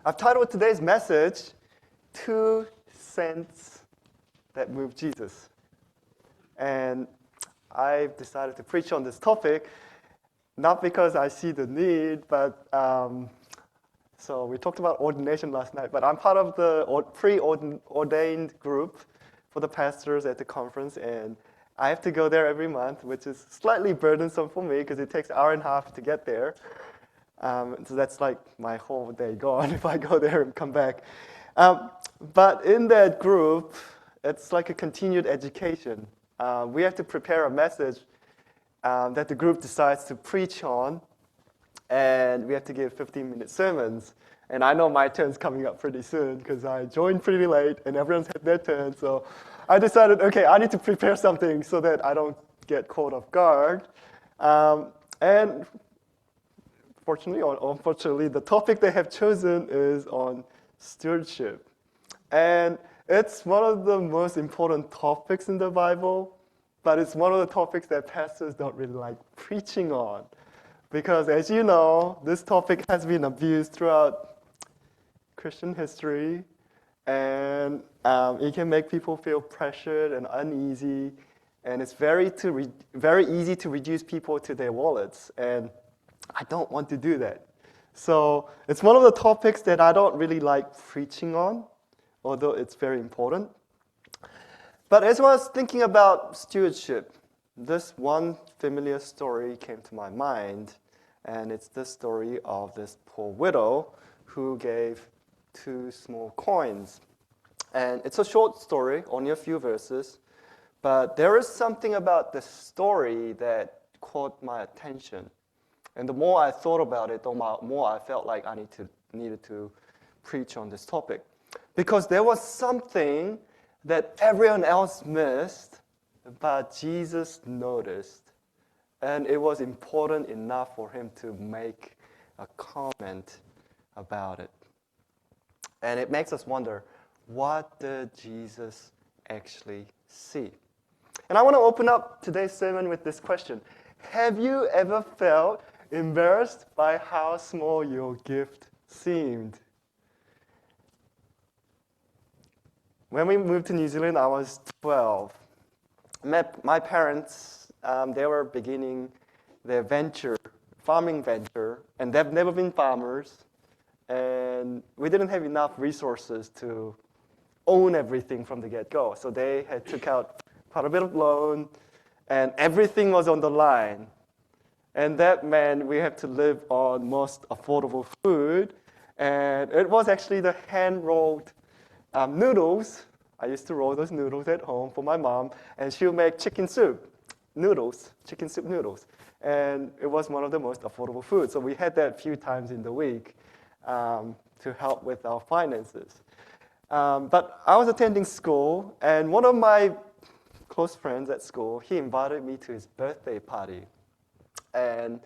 I've titled today's message, 2 Cents That Move Jesus. And I've decided to preach on this topic, not because I see the need, but so we talked about ordination last night, but I'm part of the pre-ordained group for the pastors at the conference, and I have to go there every month, which is slightly burdensome for me because it takes an hour and a half to get there. So that's like my whole day gone if I go there and come back. But in that group, it's like a continued education. We have to prepare a message that the group decides to preach on, and we have to give 15-minute sermons. And I know my turn's coming up pretty soon because I joined pretty late and everyone's had their turn. So I decided, okay, I need to prepare something so that I don't get caught off guard. And fortunately or unfortunately, the topic they have chosen is on stewardship. And it's one of the most important topics in the Bible, but it's one of the topics that pastors don't really like preaching on. Because as you know, this topic has been abused throughout Christian history, and it can make people feel pressured and uneasy, and it's very easy to reduce people to their wallets, and I don't want to do that. So it's one of the topics that I don't really like preaching on, although it's very important. But as I was thinking about stewardship, this one familiar story came to my mind, and it's the story of this poor widow who gave 2 small coins. And it's a short story, only a few verses, but there is something about the story that caught my attention. And the more I thought about it, the more I felt like I needed to preach on this topic. Because there was something that everyone else missed, but Jesus noticed. And it was important enough for him to make a comment about it. And it makes us wonder, what did Jesus actually see? And I want to open up today's sermon with this question. Have you ever felt embarrassed by how small your gift seemed? When we moved to New Zealand, I was 12. My parents, they were beginning their farming venture, and they've never been farmers, and we didn't have enough resources to own everything from the get-go. So they had took out quite a bit of loan, and everything was on the line. And that meant we had to live on most affordable food, and it was actually the hand-rolled noodles. I used to roll those noodles at home for my mom, and she'll make chicken soup noodles. And it was one of the most affordable foods. So we had that a few times in the week to help with our finances. But I was attending school, and one of my close friends at school, he invited me to his birthday party. And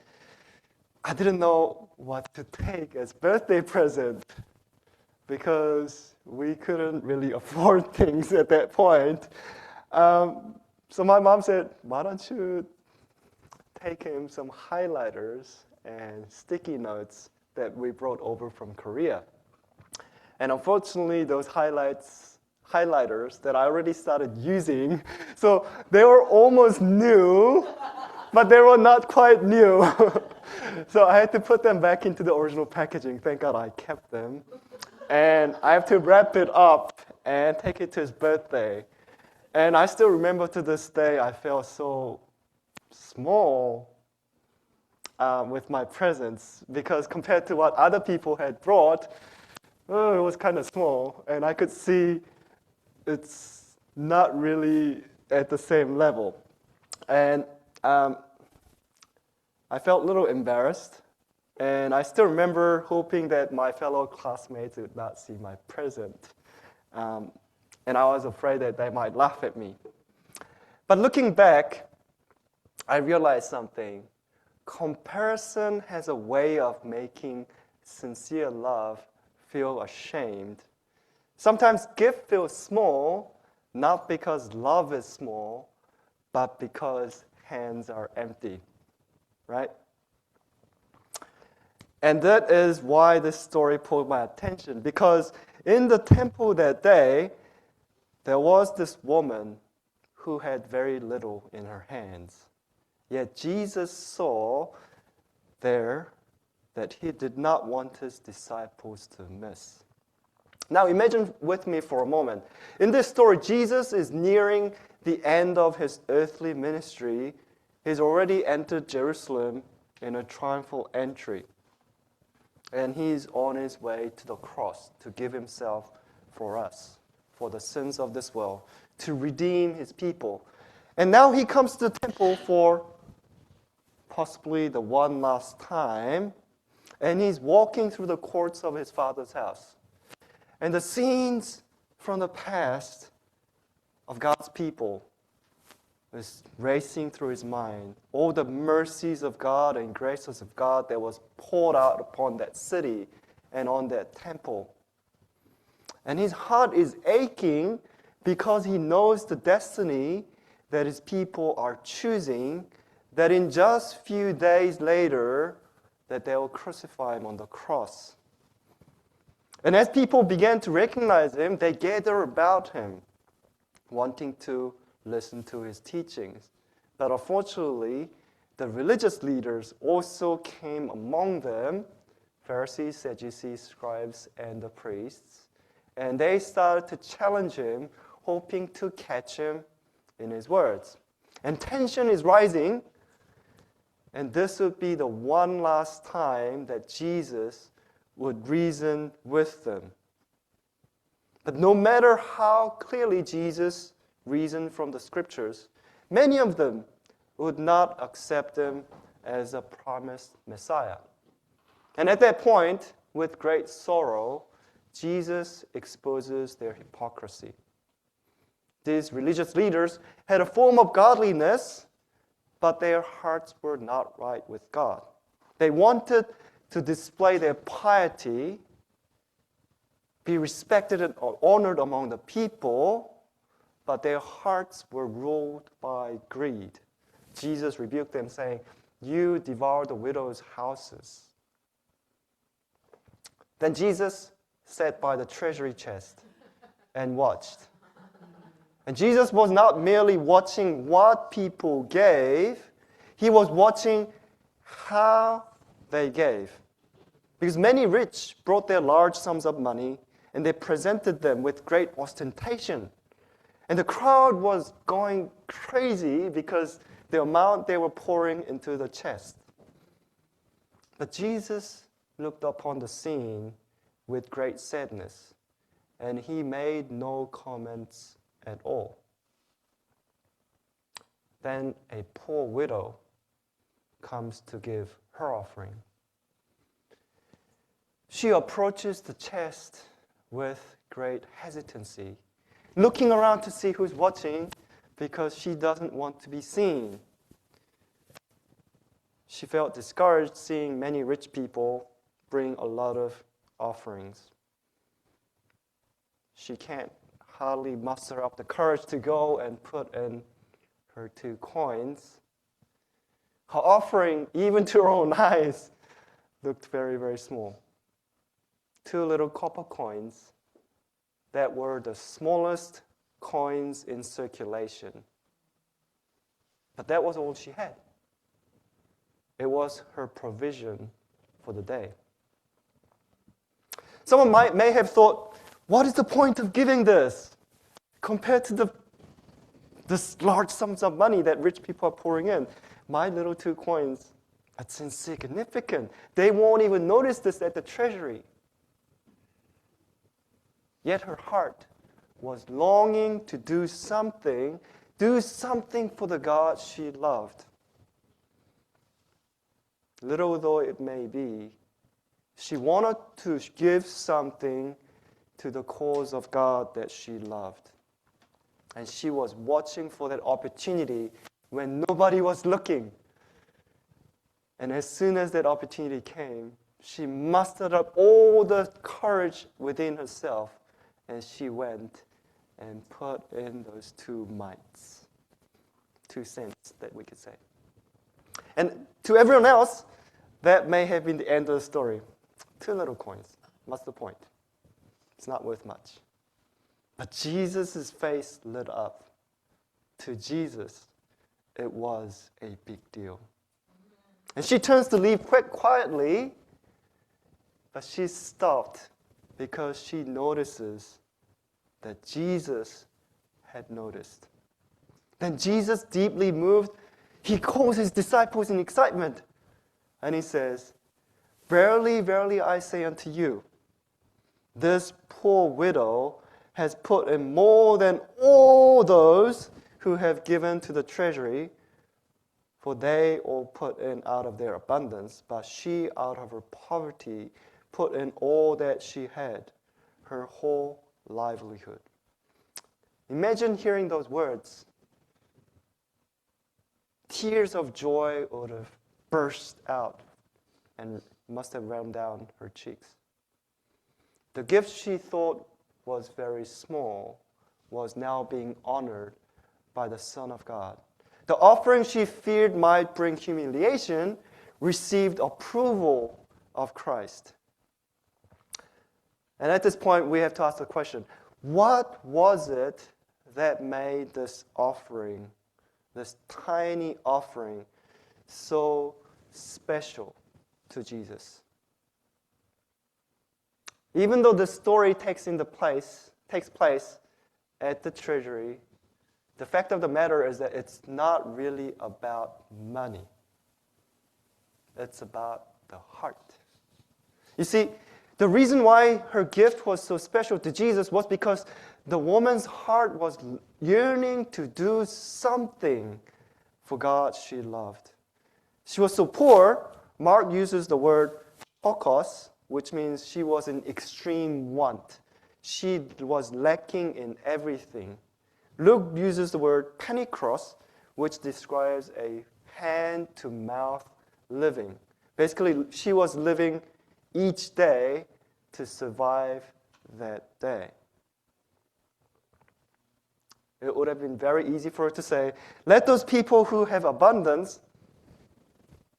I didn't know what to take as birthday present because we couldn't really afford things at that point. So my mom said, why don't you take him some highlighters and sticky notes that we brought over from Korea. And unfortunately, those highlighters that I already started using, so they were almost new, but they were not quite new. So I had to put them back into the original packaging. Thank God I kept them. And I have to wrap it up and take it to his birthday. And I still remember to this day, I felt so small with my presents because compared to what other people had brought, it was kind of small. And I could see it's not really at the same level. And I felt a little embarrassed. And I still remember hoping that my fellow classmates would not see my present. And I was afraid that they might laugh at me. But looking back, I realized something. Comparison has a way of making sincere love feel ashamed. Sometimes gift feels small, not because love is small, but because hands are empty, right? And that is why this story pulled my attention, because in the temple that day, there was this woman who had very little in her hands. Yet Jesus saw there that he did not want his disciples to miss. Now imagine with me for a moment. In this story, Jesus is nearing the end of his earthly ministry. He's already entered Jerusalem in a triumphal entry. And he's on his way to the cross to give himself for us, for the sins of this world, to redeem his people. And now he comes to the temple for possibly the one last time, and he's walking through the courts of his Father's house. And the scenes from the past of God's people is racing through his mind. All the mercies of God and graces of God that was poured out upon that city and on that temple. And his heart is aching because he knows the destiny that his people are choosing, that in just few days later, that they will crucify him on the cross. And as people began to recognize him, they gather about him, wanting to listen to his teachings. But unfortunately, the religious leaders also came among them, Pharisees, Sadducees, scribes, and the priests, and they started to challenge him, hoping to catch him in his words. And tension is rising, and this would be the one last time that Jesus would reason with them. But no matter how clearly Jesus reasoned from the scriptures, many of them would not accept him as a promised Messiah. And at that point, with great sorrow, Jesus exposes their hypocrisy. These religious leaders had a form of godliness, but their hearts were not right with God. They wanted to display their piety, be respected and honored among the people, but their hearts were ruled by greed. Jesus rebuked them, saying, "You devour the widows' houses." Then Jesus sat by the treasury chest and watched. And Jesus was not merely watching what people gave, he was watching how they gave. Because many rich brought their large sums of money and they presented them with great ostentation. And the crowd was going crazy because the amount they were pouring into the chest. But Jesus looked upon the scene with great sadness, and he made no comments at all. Then a poor widow comes to give her offering. She approaches the chest with great hesitancy, looking around to see who's watching because she doesn't want to be seen. She felt discouraged seeing many rich people bring a lot of offerings. She can't hardly muster up the courage to go and put in her 2 coins. Her offering, even to her own eyes, looked very, very small. 2 little copper coins that were the smallest coins in circulation. But that was all she had. It was her provision for the day. Someone may have thought, what is the point of giving this compared to this large sums of money that rich people are pouring in? My little 2 coins, that's insignificant. They won't even notice this at the treasury. Yet her heart was longing to do something for the God she loved. Little though it may be, she wanted to give something to the cause of God that she loved. And she was watching for that opportunity when nobody was looking. And as soon as that opportunity came, she mustered up all the courage within herself, and she went and put in those 2 mites, 2 cents that we could say. And to everyone else, That may have been the end of the story. 2 little coins. What's the point? It's not worth much. But Jesus' face lit up. To Jesus, it was a big deal. And she turns to leave quite quietly, but she stopped because she notices that Jesus had noticed. Then Jesus, deeply moved, he calls his disciples in excitement. And he says, "Verily, verily, I say unto you, this poor widow has put in more than all those who have given to the treasury, for they all put in out of their abundance, but she out of her poverty put in all that she had, her whole livelihood." Imagine hearing those words. Tears of joy would have burst out and must have run down her cheeks. The gift she thought was very small was now being honored by the Son of God. The offering she feared might bring humiliation received approval of Christ. And at this point, we have to ask the question, what was it that made this offering, this tiny offering, so special to Jesus? Even though the story takes place at the treasury, the fact of the matter is that it's not really about money. It's about the heart. You see, the reason why her gift was so special to Jesus was because the woman's heart was yearning to do something for God she loved. She was so poor, Mark uses the word pokos, which means she was in extreme want. She was lacking in everything. Luke uses the word pentecost, which describes a hand-to-mouth living. Basically, she was living each day to survive that day. It would have been very easy for her to say, "Let those people who have abundance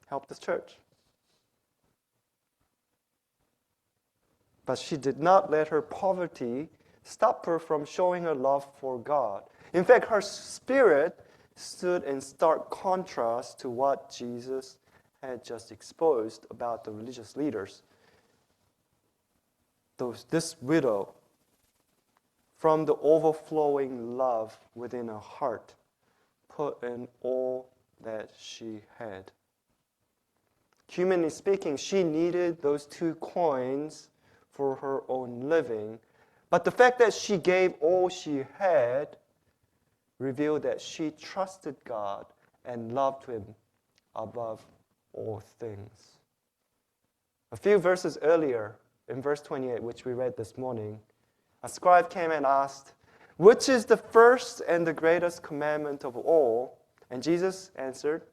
help the church." But she did not let her poverty stop her from showing her love for God. In fact, her spirit stood in stark contrast to what Jesus had just exposed about the religious leaders. This widow, from the overflowing love within her heart, put in all that she had. Humanly speaking, she needed those 2 coins for her own living. But the fact that she gave all she had revealed that she trusted God and loved Him above all things. A few verses earlier, in verse 28, which we read this morning, a scribe came and asked, "Which is the first and the greatest commandment of all?" And Jesus answered,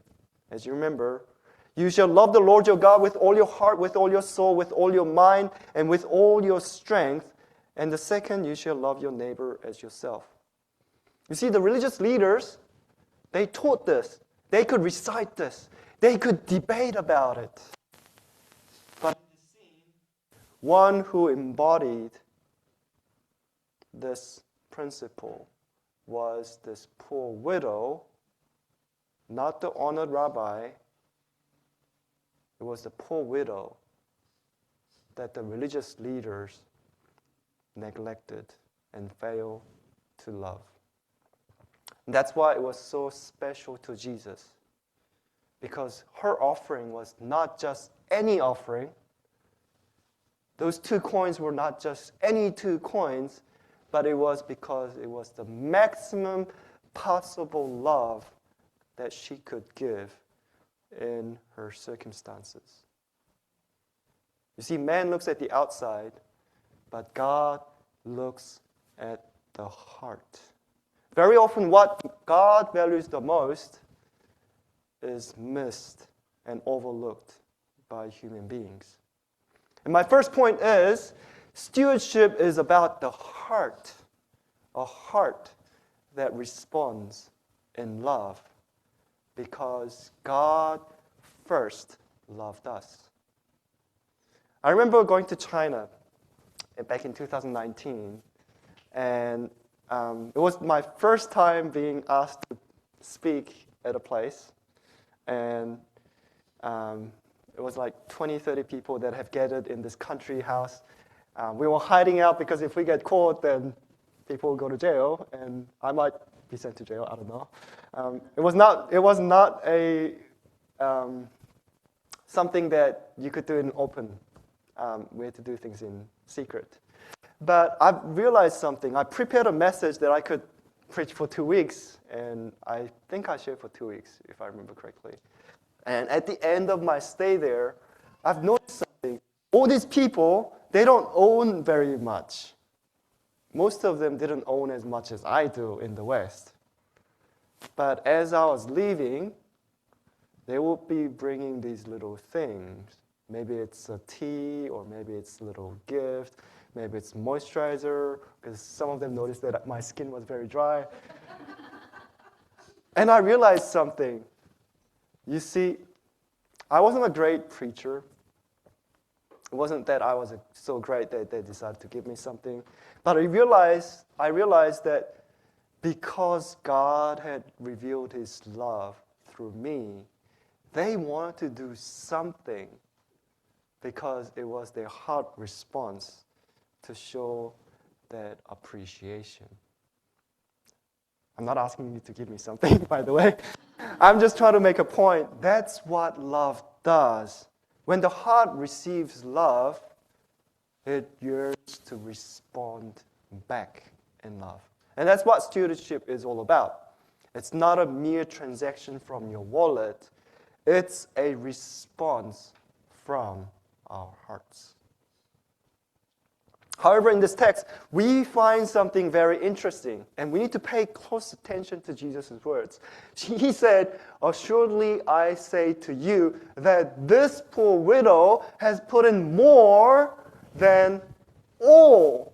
as you remember, "You shall love the Lord your God with all your heart, with all your soul, with all your mind, and with all your strength. And the second, you shall love your neighbor as yourself." You see, the religious leaders, they taught this. They could recite this. They could debate about it. But one who embodied this principle was this poor widow, not the honored rabbi. It was the poor widow that the religious leaders neglected and failed to love. And that's why it was so special to Jesus, because her offering was not just any offering. Those 2 coins were not just any 2 coins, but it was because it was the maximum possible love that she could give in her circumstances. You see, man looks at the outside, but God looks at the heart. Very often what God values the most is missed and overlooked by human beings. And my first point is, stewardship is about the heart, a heart that responds in love, because God first love does. I remember going to China back in 2019, and it was my first time being asked to speak at a place, and it was like 20, 30 people that have gathered in this country house. We were hiding out because if we get caught, then people will go to jail, and I might be sent to jail. I don't know. It was not a something that you could do in open. We had to do things in secret. But I realized something. I prepared a message that I could preach for 2 weeks, and I think I shared for 2 weeks, if I remember correctly. And at the end of my stay there, I've noticed something. All these people, they don't own very much. Most of them didn't own as much as I do in the West. But as I was leaving, they would be bringing these little things. Maybe it's a tea, or maybe it's a little gift. Maybe it's moisturizer, because some of them noticed that my skin was very dry. And I realized something. You see, I wasn't a great preacher. It wasn't that I was so great that they decided to give me something. But I realized that because God had revealed His love through me, they wanted to do something because it was their heart response to show that appreciation. I'm not asking you to give me something, by the way. I'm just trying to make a point. That's what love does. When the heart receives love, it yearns to respond back in love. And that's what stewardship is all about. It's not a mere transaction from your wallet. It's a response from our hearts. However, in this text, we find something very interesting, and we need to pay close attention to Jesus' words. He said, "Assuredly I say to you that this poor widow has put in more than all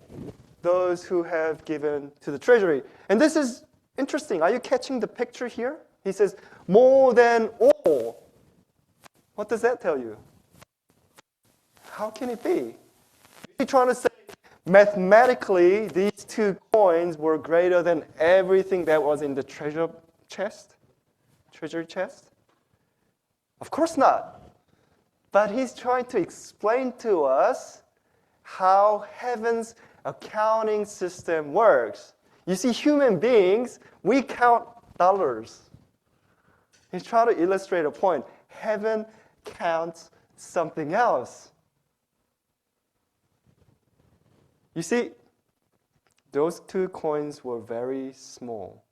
those who have given to the treasury." And this is interesting. Are you catching the picture here? He says, more than all. What does that tell you? How can it be? He's trying to say, mathematically, these 2 coins were greater than everything that was in the treasury chest? Of course not. But he's trying to explain to us how heaven's accounting system works. You see, human beings, we count dollars. He's trying to illustrate a point. Heaven counts something else. You see, those 2 coins were very small,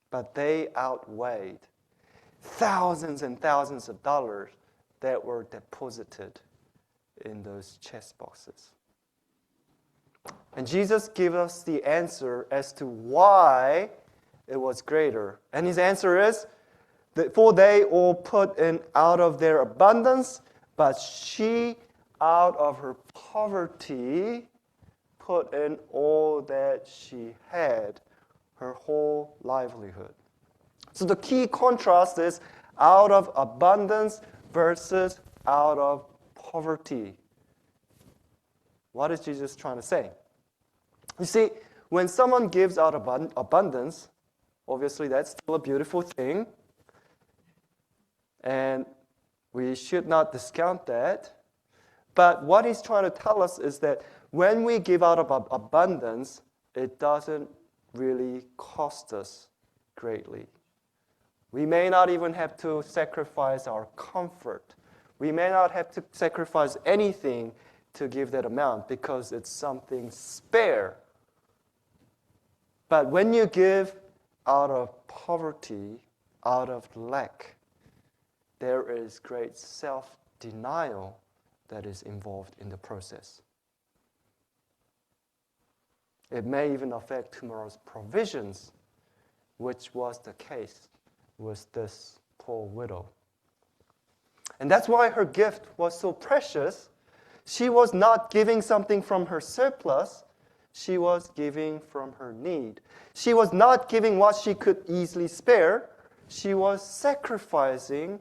but they outweighed thousands and thousands of dollars that were deposited in those chest boxes. And Jesus gives us the answer as to why it was greater. And his answer is, that for they all put in out of their abundance, but she out of her poverty put in all that she had, her whole livelihood. So the key contrast is out of abundance versus out of poverty. What is Jesus trying to say? You see, when someone gives out abundance, obviously that's still a beautiful thing, and we should not discount that. But what he's trying to tell us is that when we give out of abundance, it doesn't really cost us greatly. We may not even have to sacrifice our comfort. We may not have to sacrifice anything to give that amount because it's something spare. But when you give out of poverty, out of lack, there is great self-denial that is involved in the process. It may even affect tomorrow's provisions, which was the case with this poor widow. And that's why her gift was so precious. She was not giving something from her surplus. She was giving from her need. She was not giving what she could easily spare. she was sacrificing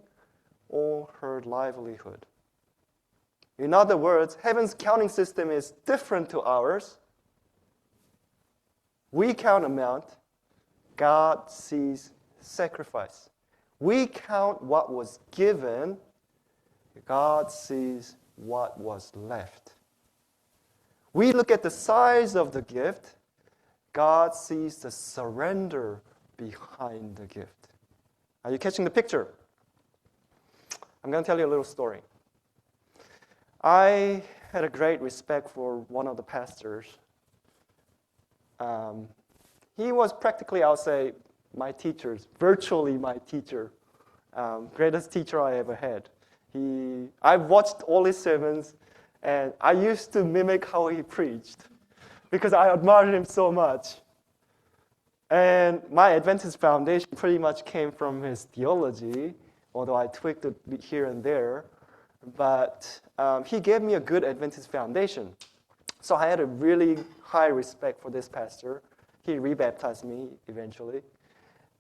all her livelihood. In other words, heaven's counting system is different to ours. We count amount, God sees sacrifice. We count what was given, God sees what was left. We look at the size of the gift, God sees the surrender behind the gift. Are you catching the picture? I'm going to tell you a little story. I had a great respect for one of the pastors. He was practically, I'll say, my teacher, virtually my teacher, greatest teacher I ever had. I've watched all his sermons, and I used to mimic how he preached because I admired him so much. And my Adventist foundation pretty much came from his theology, although I tweaked it here and there. But he gave me a good Adventist foundation. So I had a really high respect for this pastor. He rebaptized me eventually.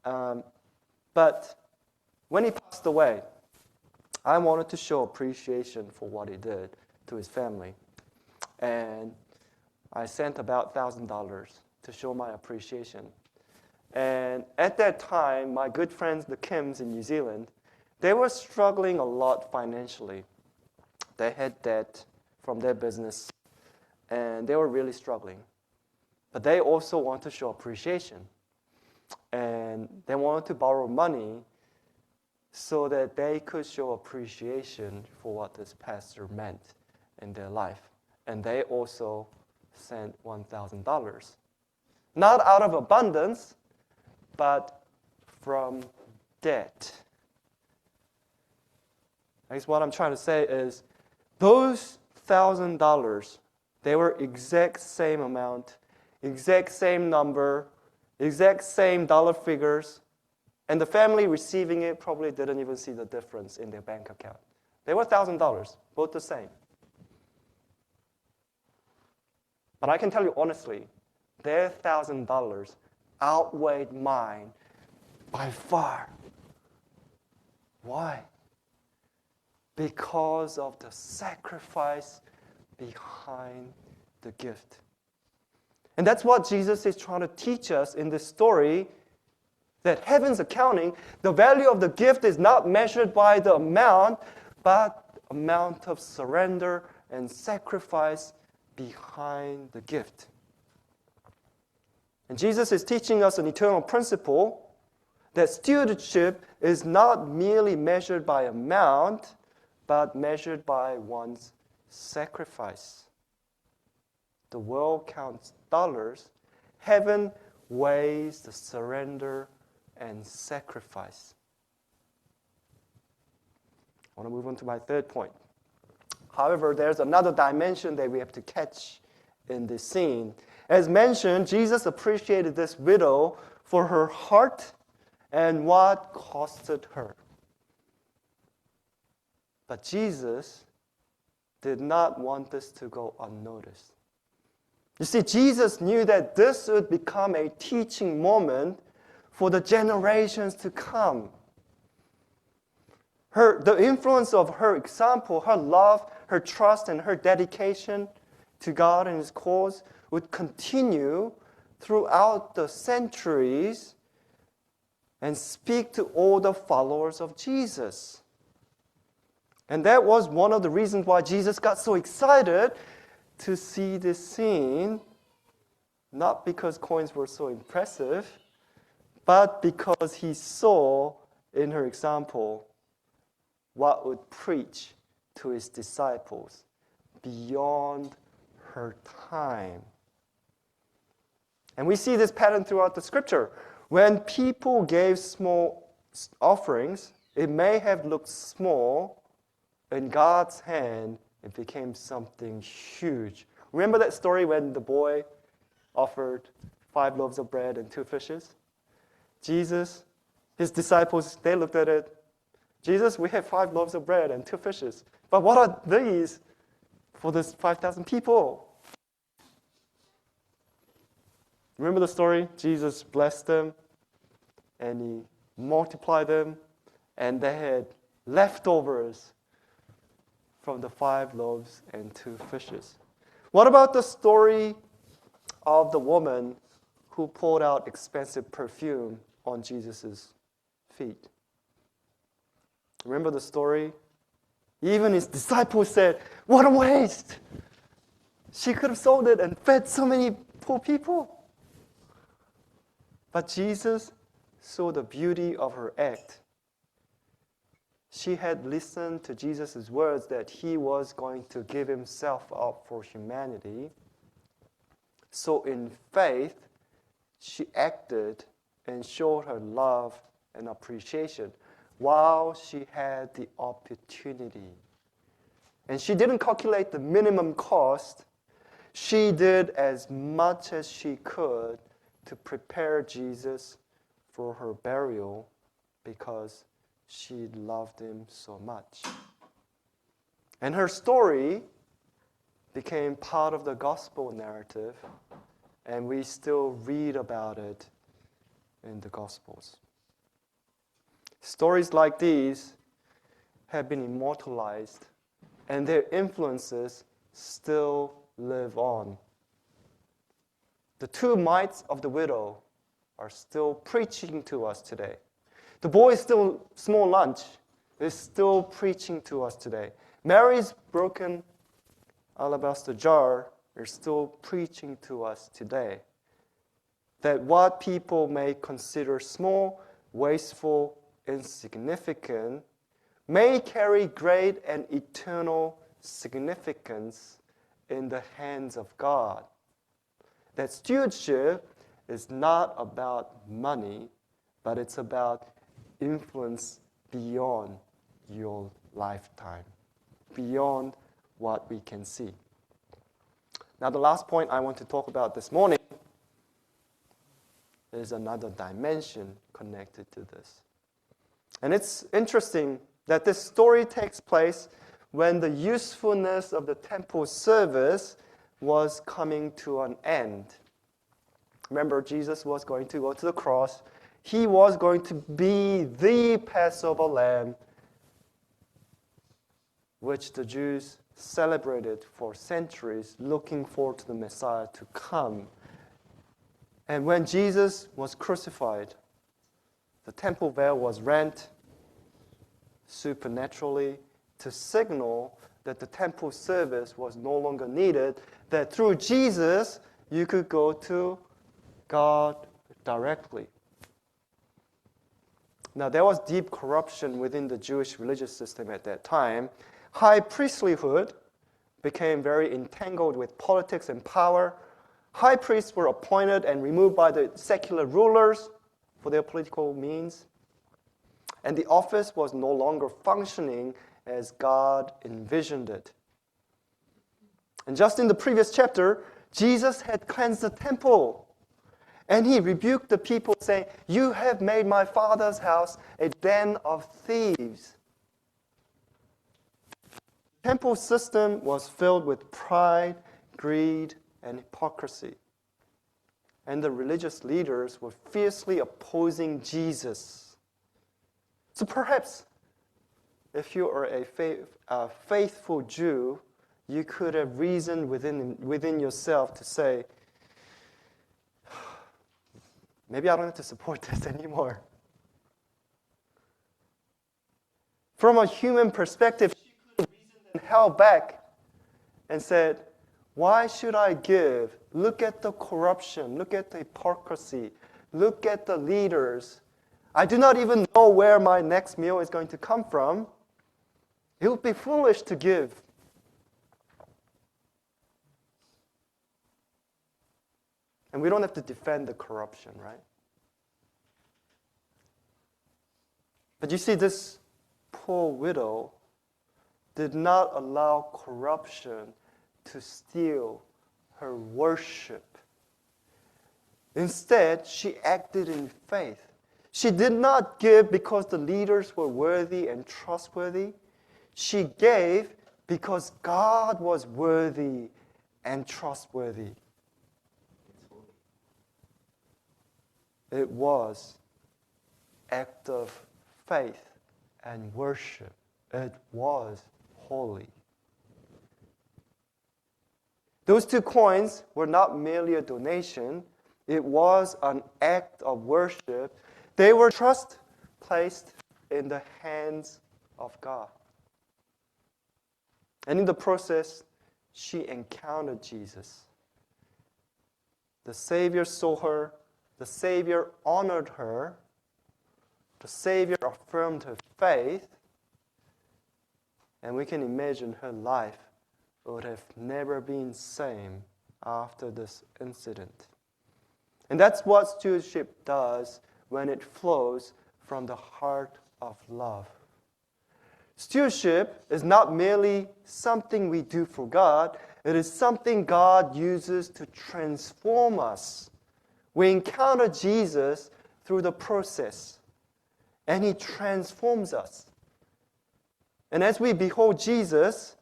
But when he passed away, I wanted to show appreciation for what he did to his family. And I sent about $1,000 to show my appreciation. And at that time, my good friends, the Kims in New Zealand, they were struggling a lot financially. They had debt from their business, and they were really struggling. But they also wanted to show appreciation. And they wanted to borrow money so that they could show appreciation for what this pastor meant in their life. And they also sent $1,000. Not out of abundance, but from debt. I guess what I'm trying to say is those $1,000, they were exact same amount, exact same number, exact same dollar figures, and the family receiving it probably didn't even see the difference in their bank account. They were $1,000, both the same. But I can tell you honestly, their $1,000 outweighed mine by far. Why? Because of the sacrifice behind the gift. And that's what Jesus is trying to teach us in this story, that heaven's accounting, the value of the gift is not measured by the amount, but amount of surrender and sacrifice behind the gift. And Jesus is teaching us an eternal principle that stewardship is not merely measured by amount, but measured by one's sacrifice. The world counts dollars. Heaven weighs the surrender and sacrifice. I want to move on to my third point. However, there's another dimension that we have to catch in this scene. As mentioned, Jesus appreciated this widow for her heart and what costed her. But Jesus did not want this to go unnoticed. You see, Jesus knew that this would become a teaching moment for the generations to come. The influence of her example, her love, her trust, and her dedication to God and His cause would continue throughout the centuries and speak to all the followers of Jesus. And that was one of the reasons why Jesus got so excited to see this scene, not because coins were so impressive, but because he saw in her example what would preach to his disciples beyond her time. And we see this pattern throughout the scripture. When people gave small offerings, it may have looked small. In God's hand, it became something huge. Remember that story when the boy offered 5 loaves of bread and 2 fishes? Jesus, his disciples, they looked at it. Jesus, we have 5 loaves of bread and 2 fishes. But what are these for this 5,000 people? Remember the story? Jesus blessed them, and he multiplied them, and they had leftovers from the 5 loaves and 2 fishes. What about the story of the woman who poured out expensive perfume on Jesus' feet? Remember the story? Even his disciples said, "What a waste! She could have sold it and fed so many poor people." But Jesus saw the beauty of her act. She had listened to Jesus' words that he was going to give himself up for humanity. So in faith, she acted and showed her love and appreciation while she had the opportunity. And she didn't calculate the minimum cost. She did as much as she could to prepare Jesus for her burial because she loved him so much. And her story became part of the gospel narrative, and we still read about it in the Gospels. Stories like these have been immortalized, and their influences still live on. The 2 mites of the widow are still preaching to us today. The boy's still small lunch is still preaching to us today. Mary's broken alabaster jar is still preaching to us today. That what people may consider small, wasteful, insignificant may carry great and eternal significance in the hands of God. That stewardship is not about money, but it's about influence beyond your lifetime, beyond what we can see. Now, the last point I want to talk about this morning is another dimension connected to this. And it's interesting that this story takes place when the usefulness of the temple service was coming to an end. Remember, Jesus was going to go to the cross. He was going to be the Passover lamb, which the Jews celebrated for centuries, looking forward to the Messiah to come. And when Jesus was crucified, the temple veil was rent supernaturally to signal that the temple service was no longer needed, that through Jesus you could go to God directly. Now, there was deep corruption within the Jewish religious system at that time. High priesthood became very entangled with politics and power. High priests were appointed and removed by the secular rulers for their political means. And the office was no longer functioning as God envisioned it. And just in the previous chapter, Jesus had cleansed the temple. And he rebuked the people, saying, "You have made my Father's house a den of thieves." The temple system was filled with pride, greed, and hypocrisy. And the religious leaders were fiercely opposing Jesus. So perhaps, if you are a faithful Jew, you could have reasoned within yourself to say, maybe I don't have to support this anymore. From a human perspective, she could have reasoned and held back and said, why should I give? Look at the corruption. Look at the hypocrisy. Look at the leaders. I do not even know where my next meal is going to come from. It would be foolish to give. And we don't have to defend the corruption, right? But you see, this poor widow did not allow corruption to steal her worship. Instead, she acted in faith. She did not give because the leaders were worthy and trustworthy. She gave because God was worthy and trustworthy. It was act of faith and worship. It was holy. Those 2 coins were not merely a donation. It was an act of worship. They were trust placed in the hands of God. And in the process, she encountered Jesus. The Savior saw her. The Savior honored her. The Savior affirmed her faith. And we can imagine her life would have never been same after this incident. And that's what stewardship does when it flows from the heart of love. Stewardship is not merely something we do for God. It is something God uses to transform us. We encounter Jesus through the process, and He transforms us. And as we behold Jesus,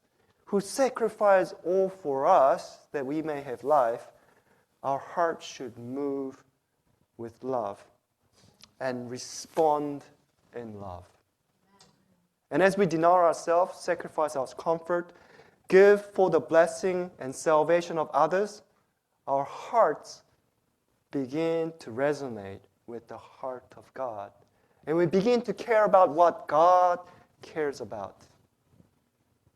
who sacrificed all for us that we may have life, our hearts should move with love and respond in love. And as we deny ourselves, sacrifice our comfort, give for the blessing and salvation of others, our hearts begin to resonate with the heart of God. And we begin to care about what God cares about.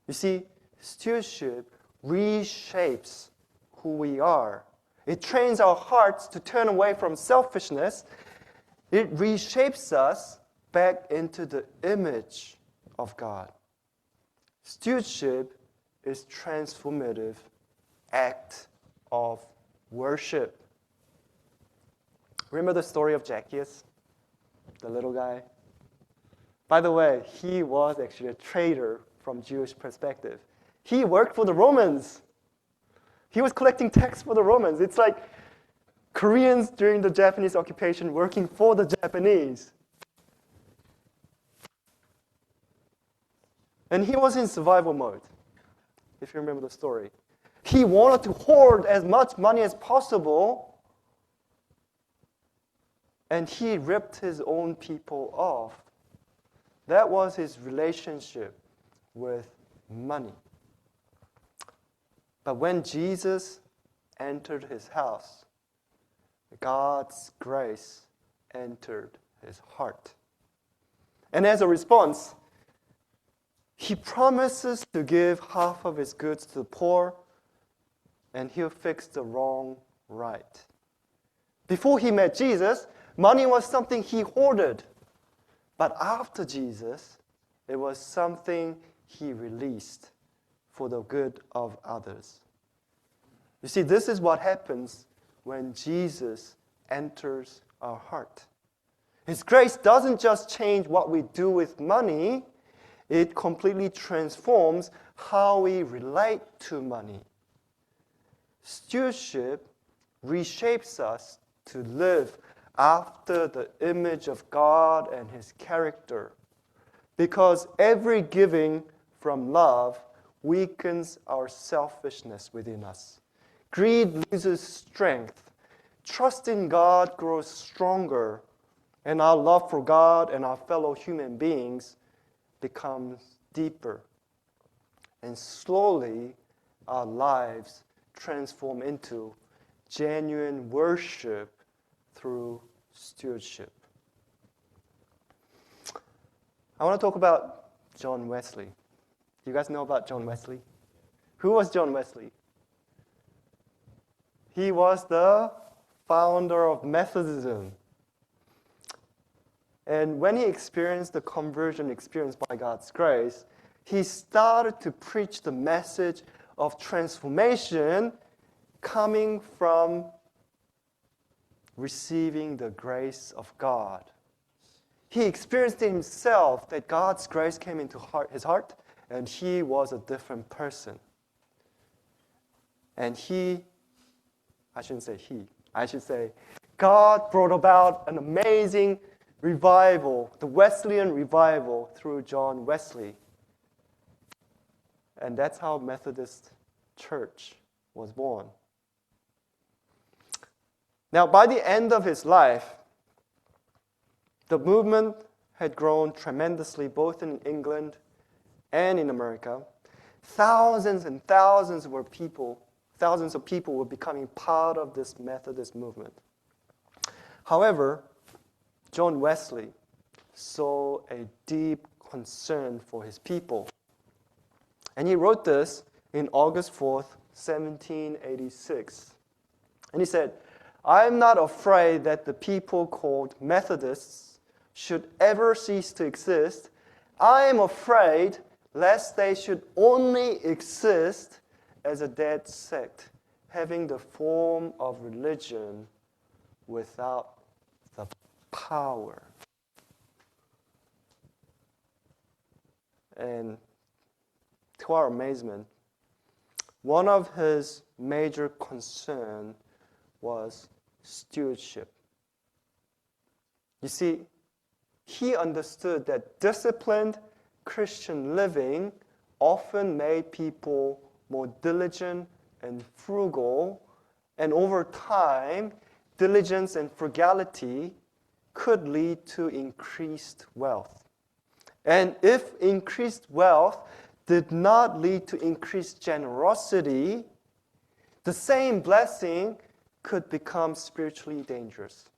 You see, stewardship reshapes who we are. It trains our hearts to turn away from selfishness. It reshapes us back into the image of God. Stewardship is transformative act of worship. Remember the story of Zacchaeus, the little guy? By the way, he was actually a traitor from Jewish perspective. He worked for the Romans. He was collecting tax for the Romans. It's like Koreans during the Japanese occupation working for the Japanese. And he was in survival mode, if you remember the story. He wanted to hoard as much money as possible, and he ripped his own people off. That was his relationship with money. But when Jesus entered his house, God's grace entered his heart. And as a response, he promises to give half of his goods to the poor, and he'll fix the wrong right. Before he met Jesus, money was something he hoarded. But after Jesus, it was something he released for the good of others. You see, this is what happens when Jesus enters our heart. His grace doesn't just change what we do with money, it completely transforms how we relate to money. Stewardship reshapes us to live after the image of God and His character. Because every giving from love weakens our selfishness within us. Greed loses strength. Trust in God grows stronger. And our love for God and our fellow human beings becomes deeper. And slowly, our lives transform into genuine worship through stewardship. I want to talk about John Wesley. Do you guys know about John Wesley? Who was John Wesley? He was the founder of Methodism. And when he experienced the conversion experience by God's grace, he started to preach the message of transformation coming from receiving the grace of God. He experienced himself that God's grace came into his heart, and he was a different person. And I should say, God brought about an amazing revival, the Wesleyan revival, through John Wesley. And that's how Methodist Church was born. Now, by the end of his life, The movement had grown tremendously both in England and in America. Thousands and thousands of people were becoming part of this Methodist movement. However, John Wesley saw a deep concern for his people. And he wrote this in August 4th, 1786. And he said, "I am not afraid that the people called Methodists should ever cease to exist. I am afraid lest they should only exist as a dead sect, having the form of religion without the power." And to our amazement, one of his major concerns was stewardship. You see, he understood that disciplined Christian living often made people more diligent and frugal, and over time, diligence and frugality could lead to increased wealth. And if increased wealth did not lead to increased generosity, the same blessing could become spiritually dangerous.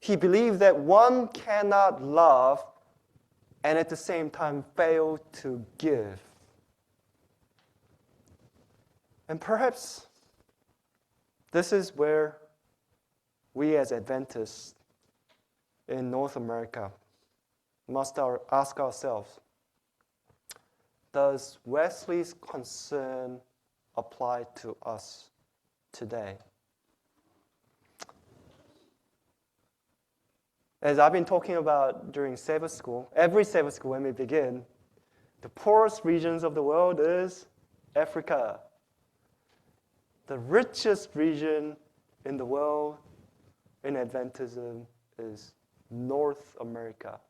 He believed that one cannot love and at the same time fail to give. And perhaps this is where we as Adventists in North America must ask ourselves, does Wesley's concern apply to us today? As I've been talking about during Sabbath school, every Sabbath school when we begin, the poorest regions of the world is Africa. The richest region in the world in Adventism is North America.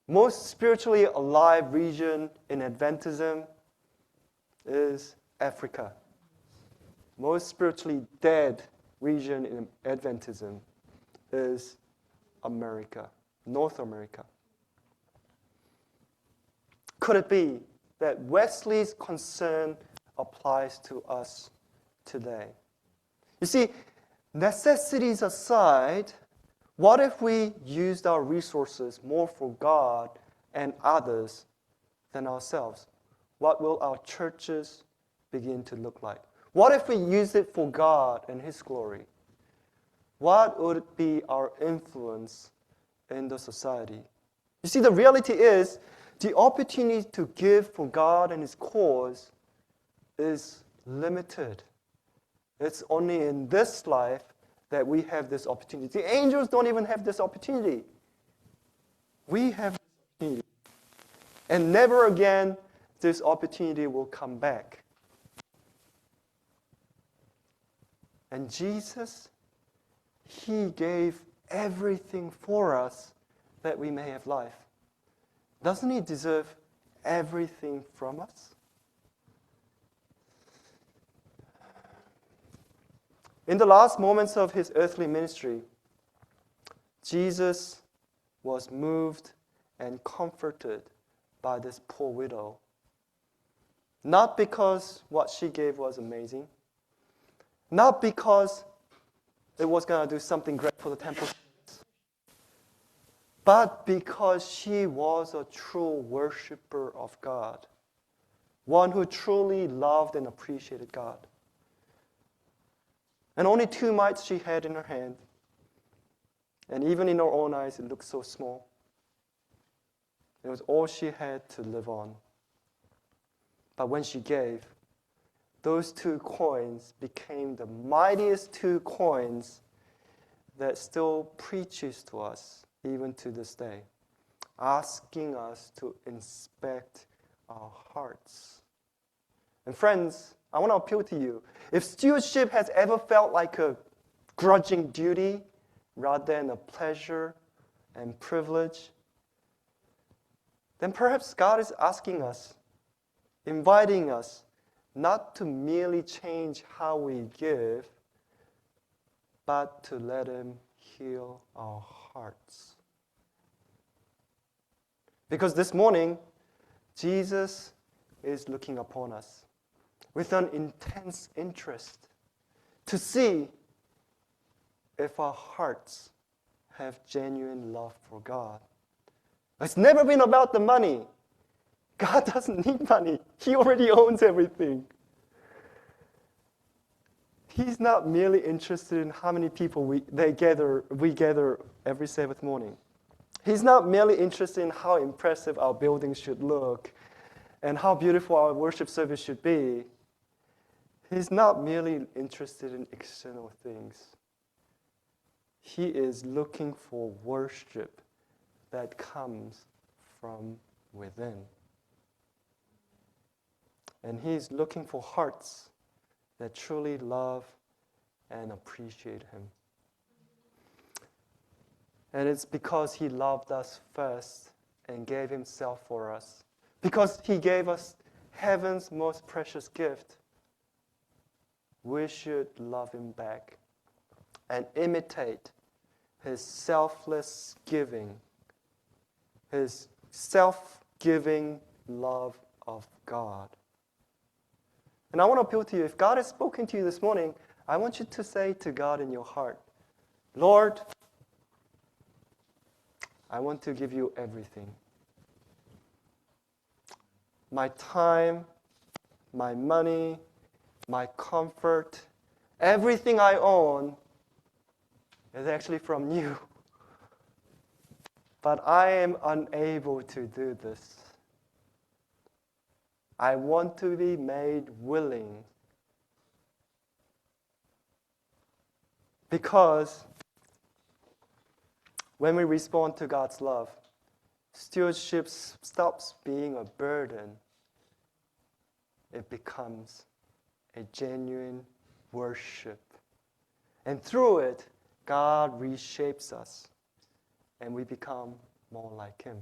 Most spiritually alive region in Adventism is Africa. Most spiritually dead region in Adventism is America, North America. Could it be that Wesley's concern applies to us today? You see, necessities aside, what if we used our resources more for God and others than ourselves? What will our churches begin to look like? What if we use it for God and His glory? What would be our influence in the society? You see, the reality is, the opportunity to give for God and His cause is limited. It's only in this life that we have this opportunity. The angels don't even have this opportunity. We have this opportunity. And never again this opportunity will come back. And Jesus, He gave everything for us that we may have life. Doesn't He deserve everything from us? In the last moments of His earthly ministry, Jesus was moved and comforted by this poor widow. Not because what she gave was amazing, not because it was going to do something great for the temple, but because she was a true worshiper of God, one who truly loved and appreciated God. And only 2 mites she had in her hand, and even in her own eyes, it looked so small. It was all she had to live on. But when she gave, those 2 coins became the mightiest 2 coins that still preaches to us even to this day, asking us to inspect our hearts. And friends, I want to appeal to you. If stewardship has ever felt like a grudging duty rather than a pleasure and privilege, then perhaps God is asking us, inviting us, not to merely change how we give, but to let Him heal our hearts. Because this morning, Jesus is looking upon us with an intense interest to see if our hearts have genuine love for God. It's never been about the money. God doesn't need money. He already owns everything. He's not merely interested in how many people we gather every Sabbath morning. He's not merely interested in how impressive our buildings should look and how beautiful our worship service should be. He's not merely interested in external things. He is looking for worship that comes from within. And He's looking for hearts that truly love and appreciate Him. And it's because He loved us first and gave Himself for us. Because He gave us heaven's most precious gift, we should love Him back and imitate His selfless giving, His self-giving love of God. And I want to appeal to you, if God has spoken to you this morning, I want you to say to God in your heart, Lord, I want to give you everything. My time, my money, my comfort, everything I own is actually from you. But I am unable to do this. I want to be made willing. Because when we respond to God's love, stewardship stops being a burden. It becomes a genuine worship. And through it, God reshapes us, and we become more like Him.